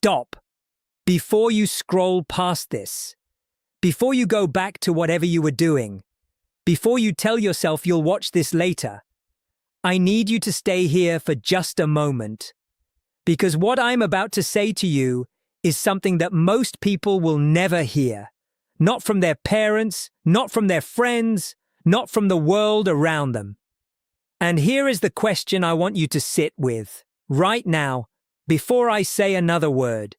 Stop. Before you scroll past this, before you go back to whatever you were doing, before you tell yourself you'll watch this later, I need you to stay here for just a moment. Because what I'm about to say to you is something that most people will never hear. Not from their parents, not from their friends, not from the world around them. And here is the question I want you to sit with, right now, before I say another word.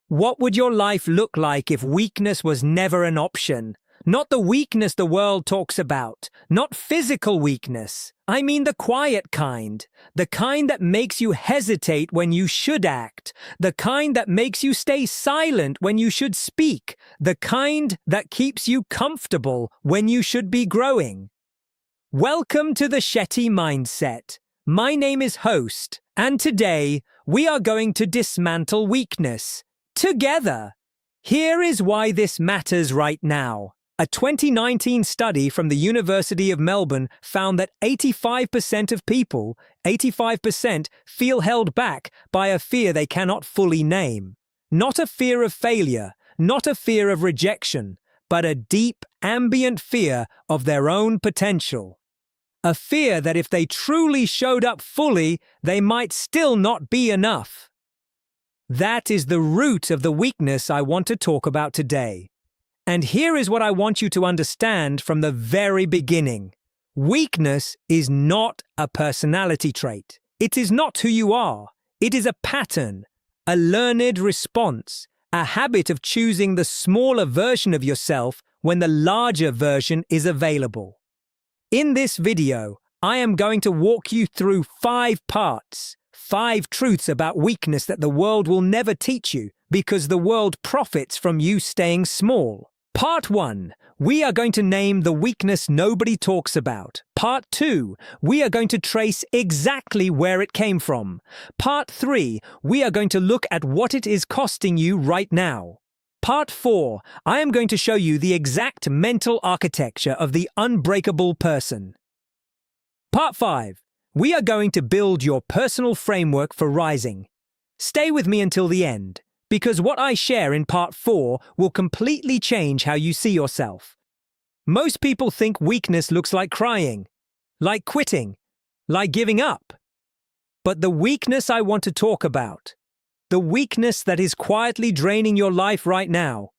What would your life look like if weakness was never an option? Not the weakness the world talks about, not physical weakness. I mean the quiet kind, the kind that makes you hesitate when you should act, the kind that makes you stay silent when you should speak, the kind that keeps you comfortable when you should be growing. Welcome to the Shetty Mindset. My name is Host, and today we are going to dismantle weakness. Together. Here is why this matters right now. A 2019 study from the University of Melbourne found that 85% of people, 85%, feel held back by a fear they cannot fully name. Not a fear of failure, not a fear of rejection, but a deep, ambient fear of their own potential. A fear that if they truly showed up fully, they might still not be enough. That is the root of the weakness I want to talk about today. And here is what I want you to understand from the very beginning. Weakness is not a personality trait. It is not who you are. It is a pattern, a learned response, a habit of choosing the smaller version of yourself when the larger version is available. In this video, I am going to walk you through 5 parts, 5 truths about weakness that the world will never teach you because the world profits from you staying small. Part 1, we are going to name the weakness nobody talks about. Part 2, we are going to trace exactly where it came from. Part 3, we are going to look at what it is costing you right now. Part 4, I am going to show you the exact mental architecture of the unbreakable person. Part 5, we are going to build your personal framework for rising. Stay with me until the end, because what I share in Part 4 will completely change how you see yourself. Most people think weakness looks like crying, like quitting, like giving up. But the weakness I want to talk about, the weakness that is quietly draining your life right now,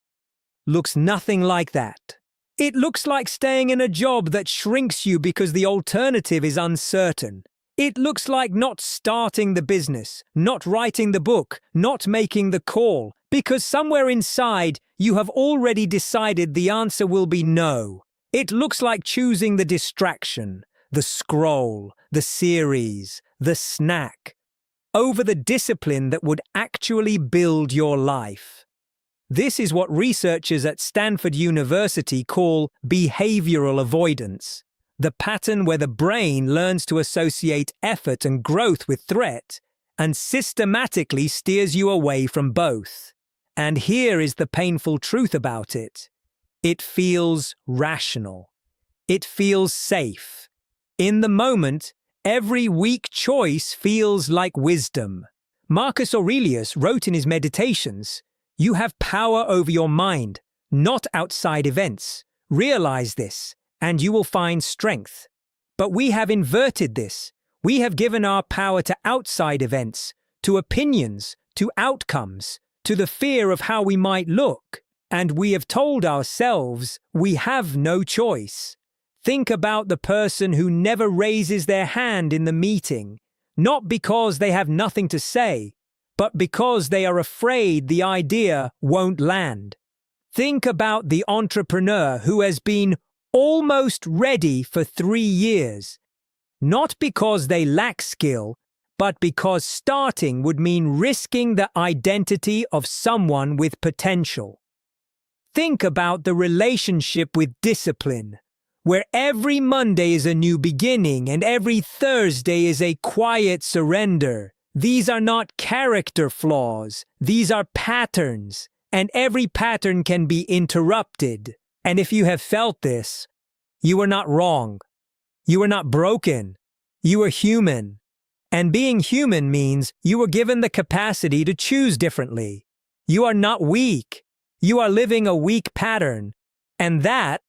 looks nothing like that. It looks like staying in a job that shrinks you because the alternative is uncertain. It looks like not starting the business, not writing the book, not making the call, because somewhere inside you have already decided the answer will be no. It looks like choosing the distraction, the scroll, the series, the snack, over the discipline that would actually build your life. This is what researchers at Stanford University call behavioral avoidance, the pattern where the brain learns to associate effort and growth with threat and systematically steers you away from both. And here is the painful truth about it. It feels rational. It feels safe. In the moment, every weak choice feels like wisdom. Marcus Aurelius wrote in his Meditations, "You have power over your mind, not outside events. Realize this, and you will find strength." But we have inverted this. We have given our power to outside events, to opinions, to outcomes, to the fear of how we might look. And we have told ourselves we have no choice. Think about the person who never raises their hand in the meeting, not because they have nothing to say, but because they are afraid the idea won't land. Think about the entrepreneur who has been almost ready for 3 years, not because they lack skill, but because starting would mean risking the identity of someone with potential. Think about the relationship with discipline, where every Monday is a new beginning and every Thursday is a quiet surrender. These are not character flaws, these are patterns, and every pattern can be interrupted. And if you have felt this, you are not wrong. You are not broken. You are human. And being human means you were given the capacity to choose differently. You are not weak. You are living a weak pattern. And that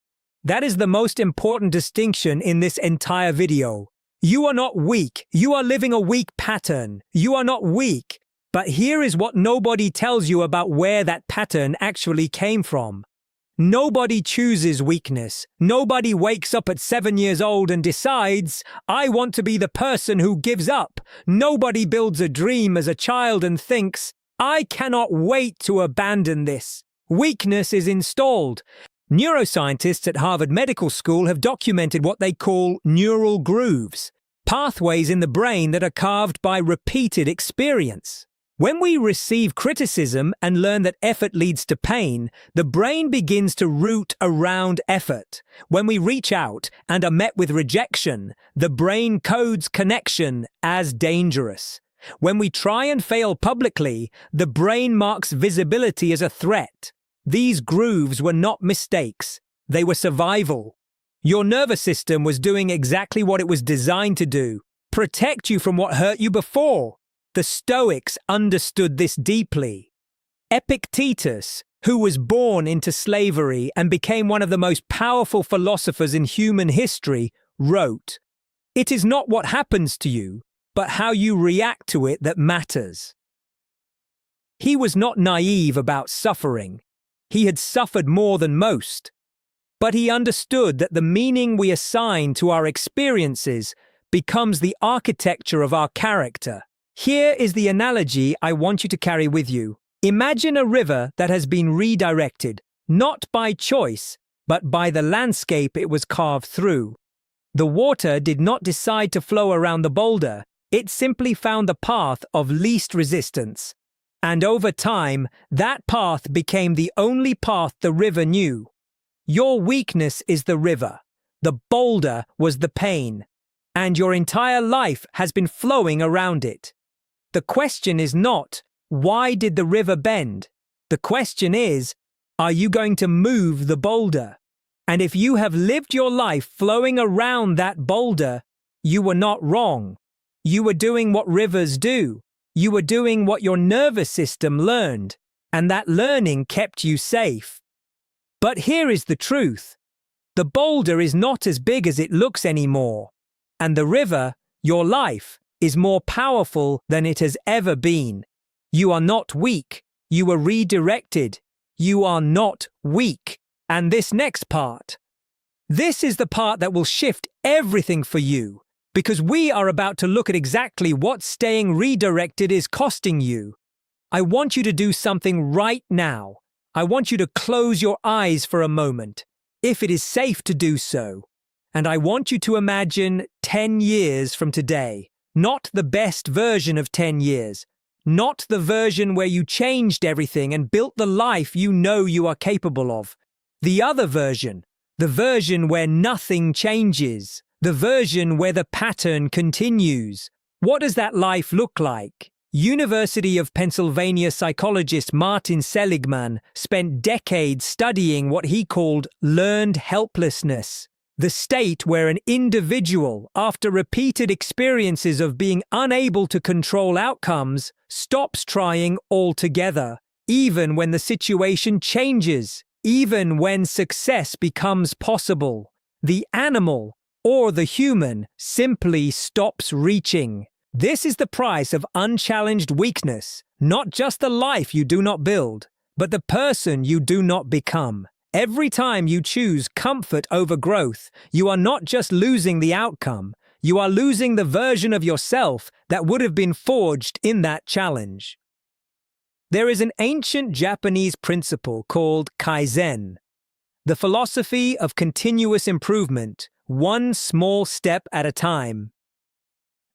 is the most important distinction in this entire video. You are not weak. You are living a weak pattern. You are not weak. But here is what nobody tells you about where that pattern actually came from. Nobody chooses weakness. Nobody wakes up at 7 years old and decides, I want to be the person who gives up. Nobody builds a dream as a child and thinks, I cannot wait to abandon this. Weakness is installed. Neuroscientists at Harvard Medical School have documented what they call neural grooves, pathways in the brain that are carved by repeated experience. When we receive criticism and learn that effort leads to pain, the brain begins to root around effort. When we reach out and are met with rejection, the brain codes connection as dangerous. When we try and fail publicly, the brain marks visibility as a threat. These grooves were not mistakes. They were survival. Your nervous system was doing exactly what it was designed to do: protect you from what hurt you before. The Stoics understood this deeply. Epictetus, who was born into slavery and became one of the most powerful philosophers in human history, wrote, "It is not what happens to you, but how you react to it that matters." He was not naive about suffering. He had suffered more than most. But he understood that the meaning we assign to our experiences becomes the architecture of our character. Here is the analogy I want you to carry with you. Imagine a river that has been redirected, not by choice, but by the landscape it was carved through. The water did not decide to flow around the boulder. It simply found the path of least resistance. And over time, that path became the only path the river knew. Your weakness is the river. The boulder was the pain. And your entire life has been flowing around it. The question is not, why did the river bend? The question is, are you going to move the boulder? And if you have lived your life flowing around that boulder, you were not wrong. You were doing what rivers do. You were doing what your nervous system learned, and that learning kept you safe. But here is the truth. The boulder is not as big as it looks anymore, and the river, your life, is more powerful than it has ever been. You are not weak. You were redirected. You are not weak. And this next part. This is the part that will shift everything for you. Because we are about to look at exactly what staying redirected is costing you. I want you to do something right now. I want you to close your eyes for a moment, if it is safe to do so. And I want you to imagine 10 years from today. Not the best version of 10 years. Not the version where you changed everything and built the life you know you are capable of. The other version. The version where nothing changes. The version where the pattern continues. What does that life look like? University of Pennsylvania psychologist Martin Seligman spent decades studying what he called learned helplessness, the state where an individual, after repeated experiences of being unable to control outcomes, stops trying altogether, even when the situation changes, even when success becomes possible. The animal, or the human, simply stops reaching. This is the price of unchallenged weakness, not just the life you do not build, but the person you do not become. Every time you choose comfort over growth, you are not just losing the outcome, you are losing the version of yourself that would have been forged in that challenge. There is an ancient Japanese principle called Kaizen, the philosophy of continuous improvement, one small step at a time.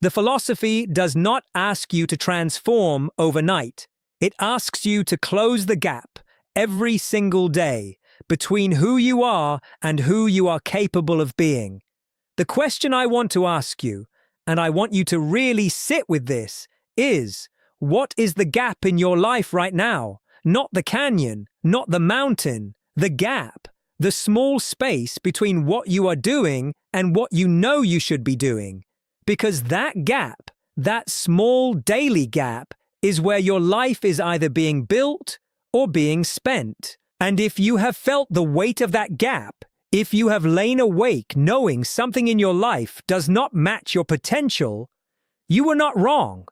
The philosophy does not ask you to transform overnight. It asks you to close the gap every single day between who you are and who you are capable of being. The question I want to ask you, and I want you to really sit with this, is, what is the gap in your life right now? Not the canyon, not the mountain, the gap. The small space between what you are doing and what you know you should be doing. Because that gap, That small daily gap is where your life is either being built or being spent. And if you have felt the weight of that gap, if you have lain awake knowing something in your life does not match your potential, you are not wrong.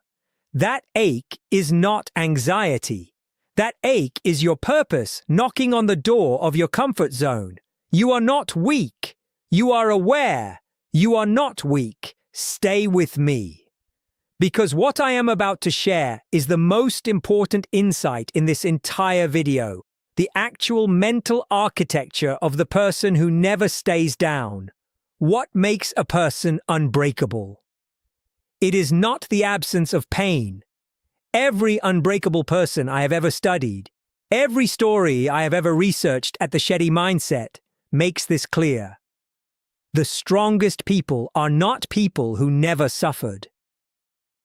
That ache is not anxiety. That ache is your purpose knocking on the door of your comfort zone. You are not weak. You are aware. You are not weak. Stay with me. Because what I am about to share is the most important insight in this entire video, the actual mental architecture of the person who never stays down. What makes a person unbreakable? It is not the absence of pain. Every unbreakable person I have ever studied, every story I have ever researched at the Shetty Mindset makes this clear. The strongest people are not people who never suffered.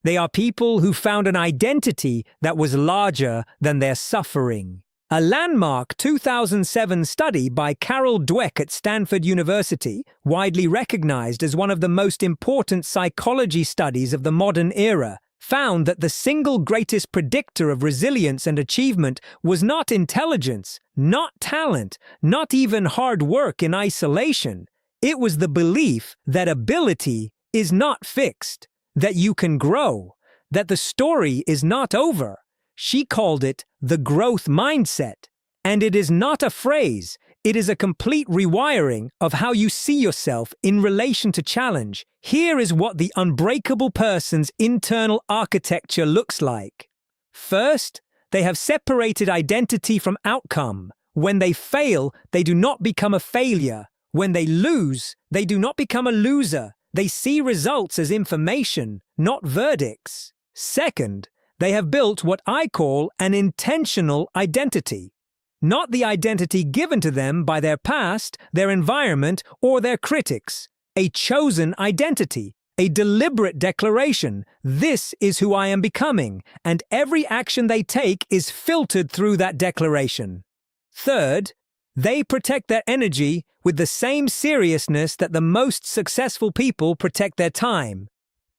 They are people who found an identity that was larger than their suffering. A landmark 2007 study by Carol Dweck at Stanford University, widely recognized as one of the most important psychology studies of the modern era, found that the single greatest predictor of resilience and achievement was not intelligence, not talent, not even hard work in isolation. It was the belief that ability is not fixed, that you can grow, that the story is not over. She called it the growth mindset. And it is not a phrase, it is a complete rewiring of how you see yourself in relation to challenge. Here is what the unbreakable person's internal architecture looks like. First, they have separated identity from outcome. When they fail, they do not become a failure. When they lose, they do not become a loser. They see results as information, not verdicts. Second, they have built what I call an intentional identity. Not the identity given to them by their past, their environment, or their critics. A chosen identity, a deliberate declaration. This is who I am becoming, and every action they take is filtered through that declaration. Third, they protect their energy with the same seriousness that the most successful people protect their time.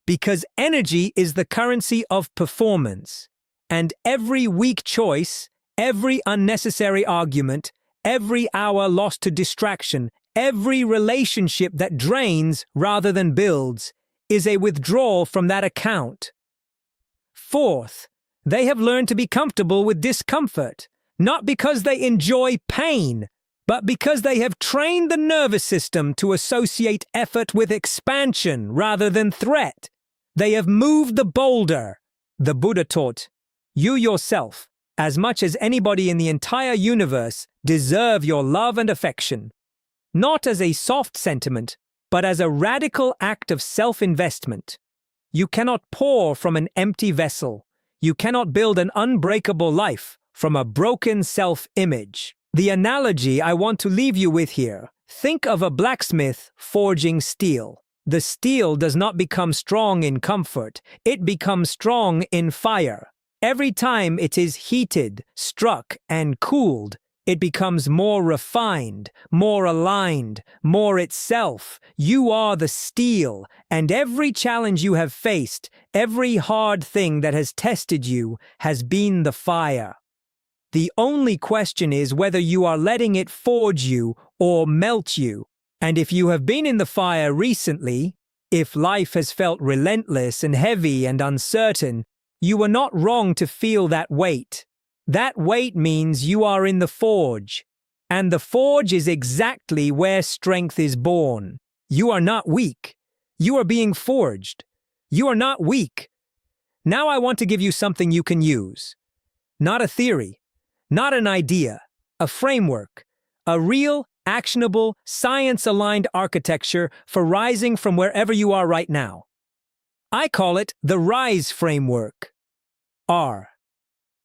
Because energy is the currency of performance, and every weak choice, every unnecessary argument, every hour lost to distraction, every relationship that drains rather than builds, is a withdrawal from that account. Fourth, they have learned to be comfortable with discomfort, not because they enjoy pain, but because they have trained the nervous system to associate effort with expansion rather than threat. They have moved the boulder. The Buddha taught, you yourself, as much as anybody in the entire universe, deserve your love and affection. Not as a soft sentiment, but as a radical act of self-investment. You cannot pour from an empty vessel. You cannot build an unbreakable life from a broken self-image. The analogy I want to leave you with here, think of a blacksmith forging steel. The steel does not become strong in comfort, it becomes strong in fire. Every time it is heated, struck, and cooled, it becomes more refined, more aligned, more itself. You are the steel, and every challenge you have faced, every hard thing that has tested you, has been the fire. The only question is whether you are letting it forge you or melt you. And if you have been in the fire recently, if life has felt relentless and heavy and uncertain, you are not wrong to feel that weight. That weight means you are in the forge. And the forge is exactly where strength is born. You are not weak. You are being forged. You are not weak. Now I want to give you something you can use. Not a theory. Not an idea, a framework, a real, actionable, science-aligned architecture for rising from wherever you are right now. I call it the RISE framework. R.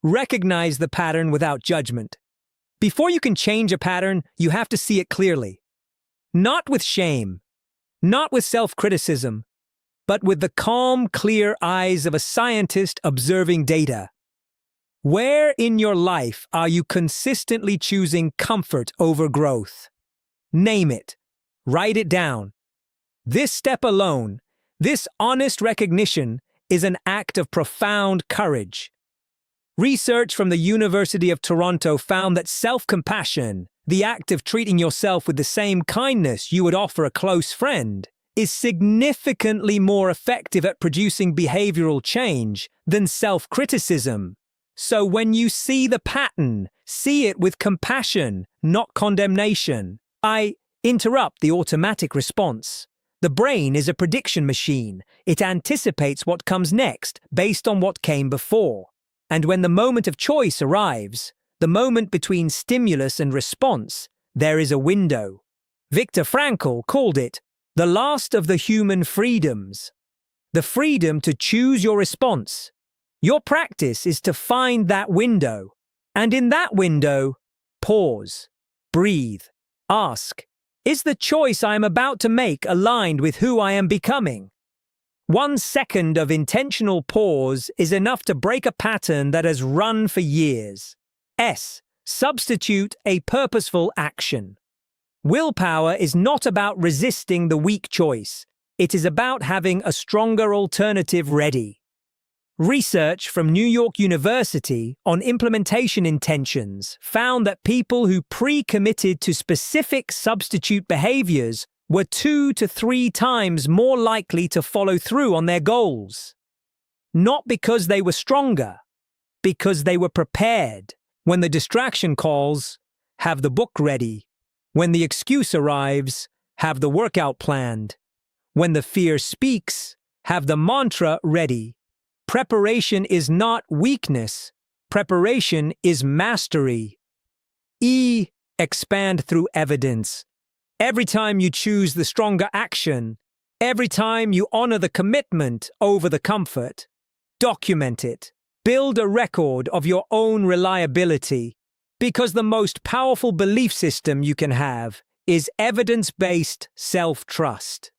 Recognize the pattern without judgment. Before you can change a pattern, you have to see it clearly. Not with shame, not with self-criticism, but with the calm, clear eyes of a scientist observing data. Where in your life are you consistently choosing comfort over growth? Name it. Write it down. This step alone, this honest recognition, is an act of profound courage. Research from the University of Toronto found that self-compassion, the act of treating yourself with the same kindness you would offer a close friend, is significantly more effective at producing behavioral change than self-criticism. So when you see the pattern, see it with compassion, not condemnation. I interrupt the automatic response. The brain is a prediction machine. It anticipates what comes next based on what came before. And when the moment of choice arrives, the moment between stimulus and response, there is a window. Viktor Frankl called it the last of the human freedoms. The freedom to choose your response. Your practice is to find that window. And in that window, pause, breathe, ask, is the choice I am about to make aligned with who I am becoming? 1 second of intentional pause is enough to break a pattern that has run for years. Substitute a purposeful action. Willpower is not about resisting the weak choice. It is about having a stronger alternative ready. Research from New York University on implementation intentions found that people who pre-committed to specific substitute behaviors were 2 to 3 times more likely to follow through on their goals. Not because they were stronger, because they were prepared. When the distraction calls, have the book ready. When the excuse arrives, have the workout planned. When the fear speaks, have the mantra ready. Preparation is not weakness. Preparation is mastery. Expand through evidence. Every time you choose the stronger action, every time you honor the commitment over the comfort, document it. Build a record of your own reliability, because the most powerful belief system you can have is evidence-based self-trust.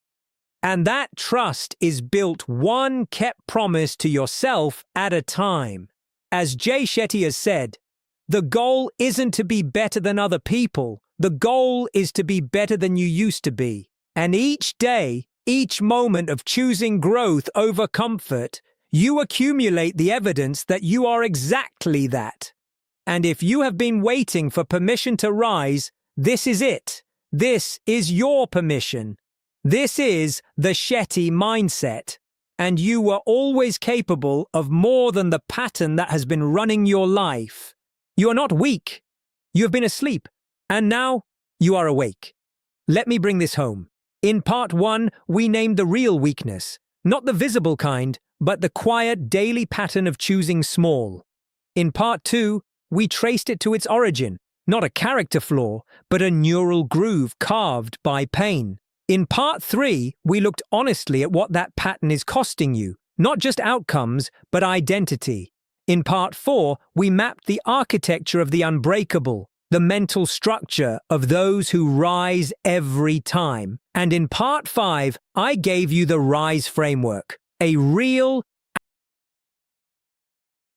And that trust is built one kept promise to yourself at a time. As Jay Shetty has said, the goal isn't to be better than other people. The goal is to be better than you used to be. And each day, each moment of choosing growth over comfort, you accumulate the evidence that you are exactly that. And if you have been waiting for permission to rise, this is it. This is your permission. This is the Shetty mindset. And you were always capable of more than the pattern that has been running your life. You are not weak. You have been asleep. And now you are awake. Let me bring this home. In part 1, we named the real weakness, not the visible kind, but the quiet daily pattern of choosing small. In part 2, we traced it to its origin, not a character flaw, but a neural groove carved by pain. In part 3, we looked honestly at what that pattern is costing you, not just outcomes, but identity. In part 4, we mapped the architecture of the unbreakable, the mental structure of those who rise every time. And in part 5, I gave you the RISE framework, a real,